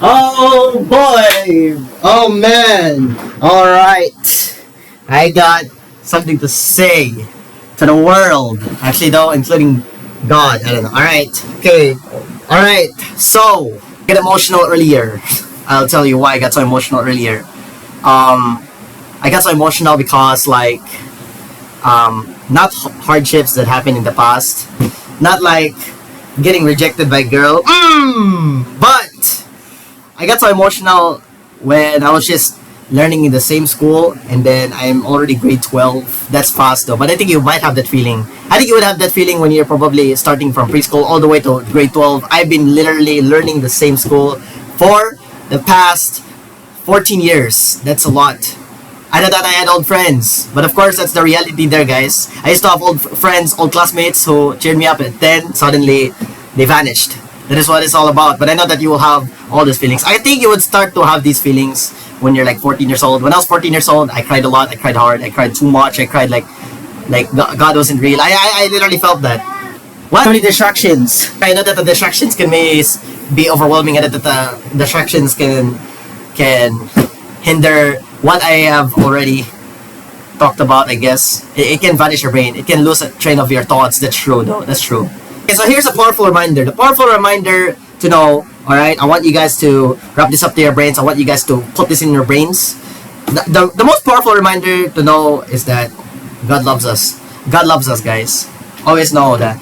Oh boy! Oh man! Alright. I got something to say to the world. Actually, though, including God. I don't know. Alright. Okay. Alright. So, get emotional earlier. I'll tell you why I got so emotional earlier. I got so emotional because, like, not hardships that happened in the past. Not like getting rejected by a girl. But I got so emotional when I was just learning in the same school, and then I'm already grade 12. That's fast though, but I think you might have that feeling. I think you would have that feeling when you're probably starting from preschool all the way to grade 12. I've been literally learning the same school for the past 14 years. That's a lot. I know that I had old friends, but of course that's the reality there, guys. I used to have old friends, old classmates who cheered me up, and then suddenly they vanished. That is what it's all about. But I know that you will have all these feelings. I think you would start to have these feelings when you're like 14 years old. When I was 14 years old, I cried a lot. I cried hard. I cried too much. I cried like God wasn't real. I literally felt that. What? So many distractions. I know that the distractions can be overwhelming, and that the distractions can hinder what I have already talked about. I guess it can vanish your brain. It can lose a train of your thoughts. That's true, though. That's true. Okay, so here's a powerful reminder. The powerful reminder to know. All right, I want you guys to wrap this up to your brains. I want you guys to put this in your brains. The most powerful reminder to know is that God loves us. God loves us, guys. Always know that.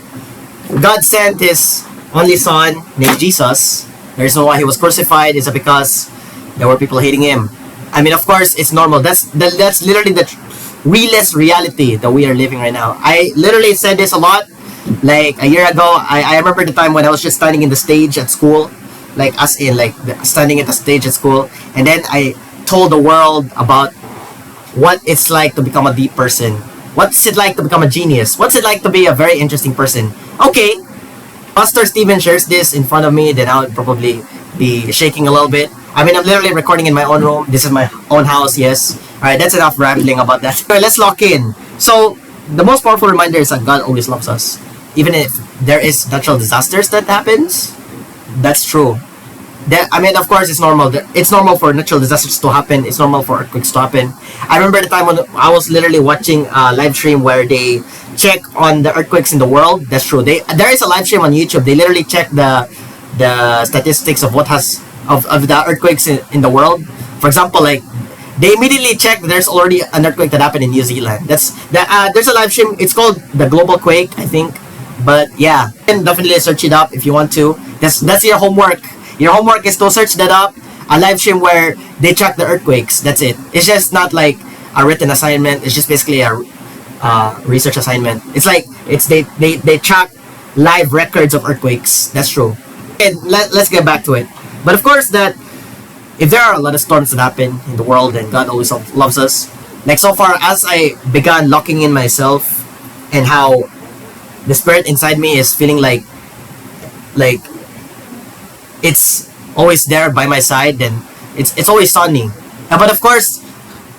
God sent His only Son, named Jesus. The reason why He was crucified is because there were people hating Him. I mean, of course, it's normal. That's literally the realest reality that we are living right now. I literally said this a lot. Like a year ago, I remember the time when I was just standing in the stage at school, like as in like standing at the stage at school, and then I told the world about what it's like to become a deep person. What's it like to become a genius? What's it like to be a very interesting person? Okay, Pastor Steven shares this in front of me, then I would probably be shaking a little bit. I mean, I'm literally recording in my own room. This is my own house, yes. Alright, that's enough rambling about that. Alright, let's lock in. So, the most powerful reminder is that God always loves us. Even if there is natural disasters that happens, that's true. I mean, of course, it's normal. It's normal for natural disasters to happen. It's normal for earthquakes to happen. I remember the time when I was literally watching a live stream where they check on the earthquakes in the world. That's true. There is a live stream on YouTube. They literally check the statistics of what has of the earthquakes in the world. For example, like they immediately check that there's already an earthquake that happened in New Zealand. There's a live stream. It's called the Global Quake, I think. But yeah, you can definitely search it up if you want to. That's your homework. Your homework is to search that up. A live stream where they track the earthquakes. That's it. It's just not like a written assignment. It's just basically a research assignment. It's like they track live records of earthquakes. That's true. And let's get back to it. But of course, that if there are a lot of storms that happen in the world, and God always loves us. Like so far, as I began locking in myself, and how the spirit inside me is feeling like it's always there by my side, then it's always sunny. But of course,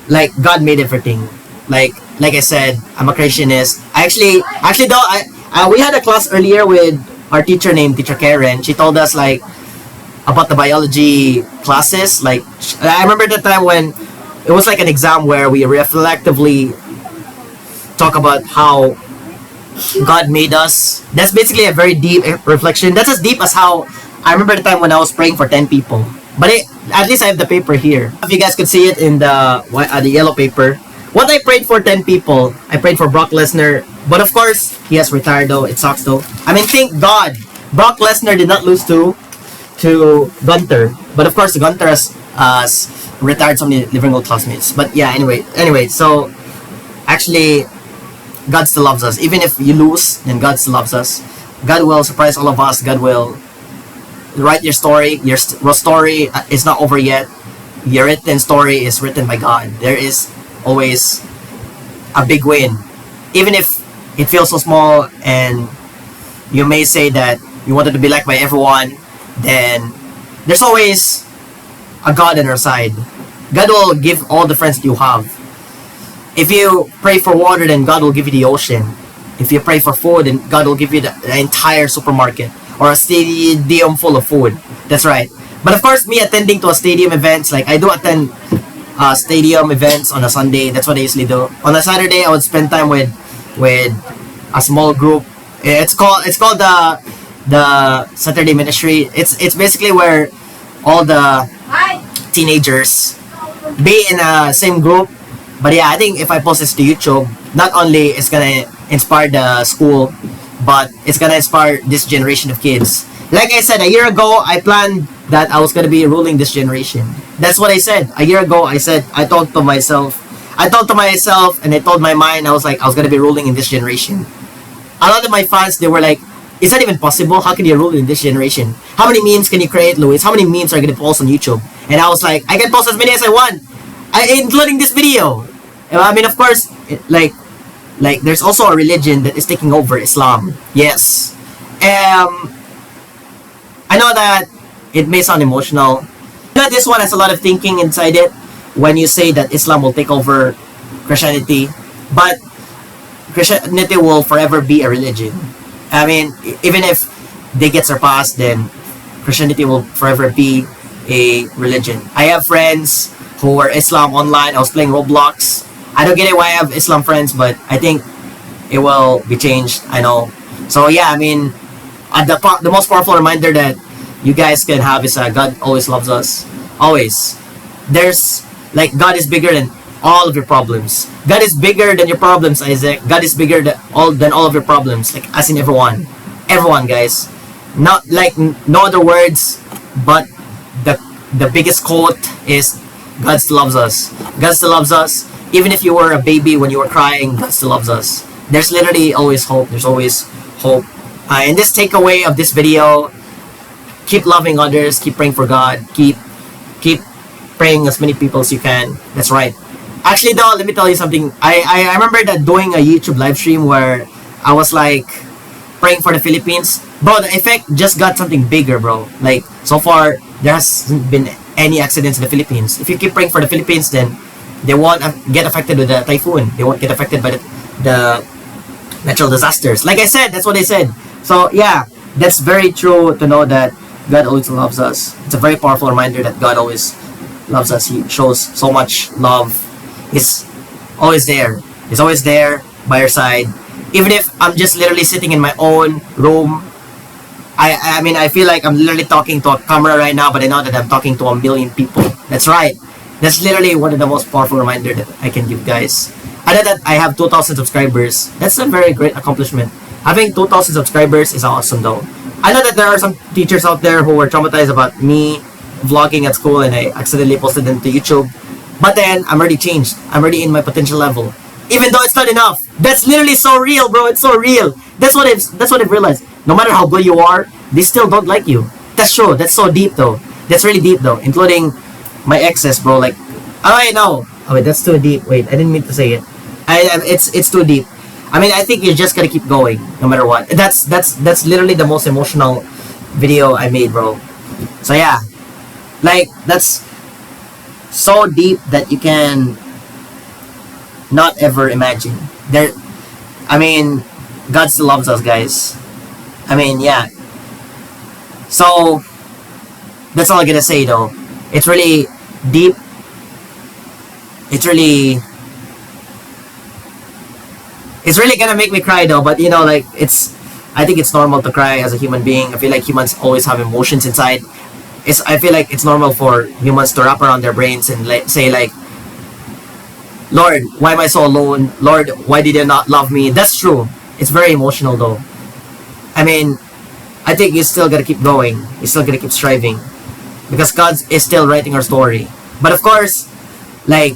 like God made everything. Like I said, I'm a creationist. Actually though, we had a class earlier with our teacher named Teacher Karen. She told us like about the biology classes. Like I remember the time when it was like an exam where we reflectively talk about how God made us. That's basically a very deep reflection. That's as deep as how I remember the time when I was praying for 10 people. But at least I have the paper here. If you guys could see it in the yellow paper. What I prayed for 10 people, I prayed for Brock Lesnar. But of course, he has retired though. It sucks though. I mean, thank God, Brock Lesnar did not lose to Gunther. But of course, Gunther has retired so many living old classmates. But yeah, anyway, so actually, God still loves us. Even if you lose, then God still loves us. God will surprise all of us. God will write your story. Your story is not over yet. Your written story is written by God. There is always a big win. Even if it feels so small, and you may say that you wanted to be liked by everyone, then there's always a God on our side. God will give all the friends that you have. If you pray for water, then God will give you the ocean. If you pray for food, then God will give you the entire supermarket or a stadium full of food. That's right. But of course, me attending to a stadium events, like I do attend stadium events on a Sunday. That's what I usually do. On a Saturday, I would spend time with a small group. It's called the Saturday Ministry. It's basically where all the teenagers be in a same group. But yeah, I think if I post this to YouTube, not only it's gonna inspire the school, but it's gonna inspire this generation of kids. Like I said, a year ago, I planned that I was gonna be ruling this generation. That's what I said. A year ago, I told to myself, and I told my mind, I was like, I was gonna be ruling in this generation. A lot of my fans, they were like, is that even possible? How can you rule in this generation? How many memes can you create, Luis? How many memes are you gonna post on YouTube? And I was like, I can post as many as I want, including this video. I mean, of course, like there's also a religion that is taking over, Islam. Yes. I know that it may sound emotional. That this one has a lot of thinking inside it when you say that Islam will take over Christianity, but Christianity will forever be a religion. I mean, even if they get surpassed, then Christianity will forever be a religion. I have friends who were Islam online. I was playing Roblox. I don't get it why I have Islam friends, but I think it will be changed. I know. So yeah, I mean, the most powerful reminder that you guys can have is God always loves us. Always. There's like God is bigger than all of your problems. God is bigger than your problems, Isaac. God is bigger than all of your problems. Like as in everyone. Everyone, guys. Not like no other words, but the biggest quote is God still loves us. God still loves us. Even if you were a baby when you were crying, God still loves us. There's literally always hope. There's always hope. In this takeaway of this video, keep loving others. Keep praying for God. Keep praying as many people as you can. That's right. Actually, though, let me tell you something. I remember that doing a YouTube live stream where I was like praying for the Philippines. Bro, the effect just got something bigger, bro. Like, so far, there hasn't been any accidents in the Philippines. If you keep praying for the Philippines, then they won't get affected with the typhoon. They won't get affected by the natural disasters. Like I said, that's what I said. So yeah, that's very true to know that God always loves us. It's a very powerful reminder that God always loves us. He shows so much love. He's always there. He's always there by your side. Even if I'm just literally sitting in my own room, I mean, I feel like I'm literally talking to a camera right now, but I know that I'm talking to a million people. That's right. That's literally one of the most powerful reminder that I can give guys. I know that I have 2,000 subscribers. That's a very great accomplishment. Having 2,000 subscribers is awesome though. I know that there are some teachers out there who were traumatized about me vlogging at school and I accidentally posted them to YouTube. But then, I'm already changed. I'm already in my potential level. Even though it's not enough. That's literally so real, bro. It's so real. That's what I've realized. No matter how good you are, they still don't like you. That's true. That's so deep though. That's really deep though. Including my exes, bro. Like, oh wait, no. Oh wait, that's too deep. Wait, I didn't mean to say it. It's too deep. I mean, I think you just gotta keep going, no matter what. That's literally the most emotional video I made, bro. So yeah, like that's so deep that you can not ever imagine. There, I mean, God still loves us, guys. I mean, yeah. So that's all I'm gonna say, though. It's really deep. It's really gonna make me cry though, but you know, like I think it's normal to cry as a human being. I feel like humans always have emotions inside. I feel like it's normal for humans to wrap around their brains and say like, Lord, why am I so alone? Lord, why did you not love me? That's true. It's very emotional though. I mean, I think you still gotta keep going. You still gotta keep striving. Because God is still writing our story. But of course, like,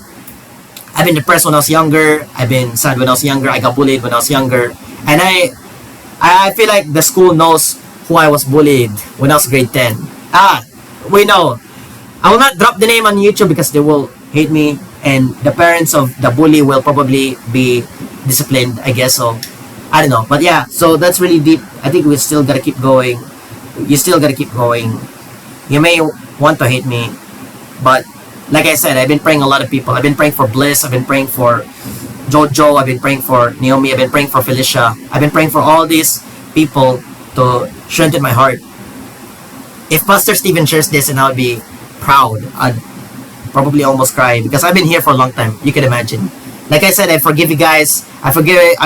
I've been depressed when I was younger. I've been sad when I was younger. I got bullied when I was younger. And I feel like the school knows who I was bullied when I was grade 10. We know. I will not drop the name on YouTube because they will hate me. And the parents of the bully will probably be disciplined, I guess so. I don't know. But yeah, so that's really deep. I think we still gotta keep going. You still gotta keep going. You may want to hate me, but like I said, I've been praying a lot of people. I've been praying for Bliss. I've been praying for Jojo. I've been praying for Naomi. I've been praying for Felicia. I've been praying for all these people to strengthen my heart. If Pastor Steven shares this, and I'll be proud. I'd probably almost cry because I've been here for a long time. You can imagine. Like I said, I forgive you guys. I forgive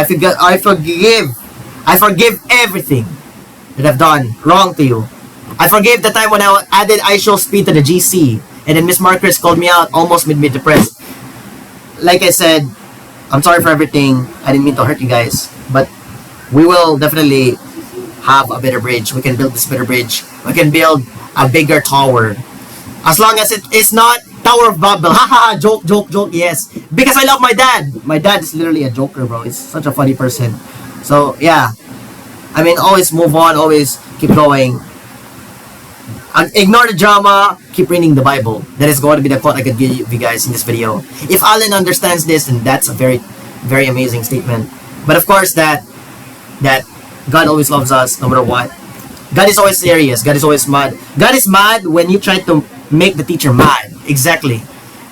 everything that I've done wrong to you. I forgave the time when I added iShow Speed to the GC, and then Miss Marcus called me out, almost made me depressed. Like I said, I'm sorry for everything. I didn't mean to hurt you guys, but we will definitely have a better bridge. We can build this better bridge. We can build a bigger tower. As long as it's not Tower of Babel. Haha, joke, joke, joke, yes. Because I love my dad. My dad is literally a joker, bro. He's such a funny person. So, yeah. I mean, always move on. Always keep going. Ignore the drama. Keep reading the Bible. That is going to be the quote I could give you guys in this video. If Alan understands this, then that's a very, very amazing statement. But of course, that God always loves us no matter what. God is always serious. God is always mad. God is mad when you try to make the teacher mad. Exactly.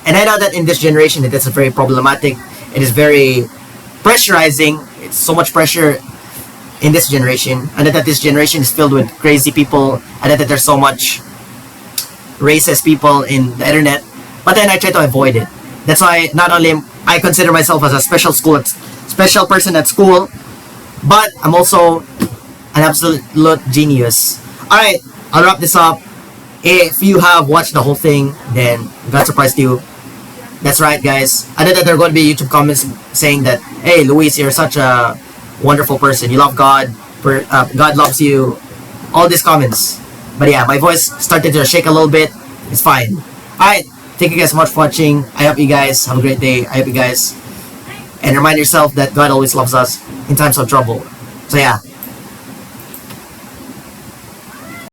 And I know that in this generation, it is very problematic. It is very pressurizing. It's so much pressure in this generation. And that this generation is filled with crazy people. And that there's so much racist people in the internet. But then I try to avoid it. That's why not only I consider myself as a special person at school, but I'm also an absolute genius. Alright, I'll wrap this up. If you have watched the whole thing, then God surprised you. That's right, guys. I know that there are going to be YouTube comments saying that, hey, Luis, you're such a wonderful person. You love God. God loves you. All these comments. But yeah, my voice started to shake a little bit. It's fine. Alright, thank you guys so much for watching. I hope you guys have a great day. I hope you guys... And remind yourself that God always loves us in times of trouble. So yeah.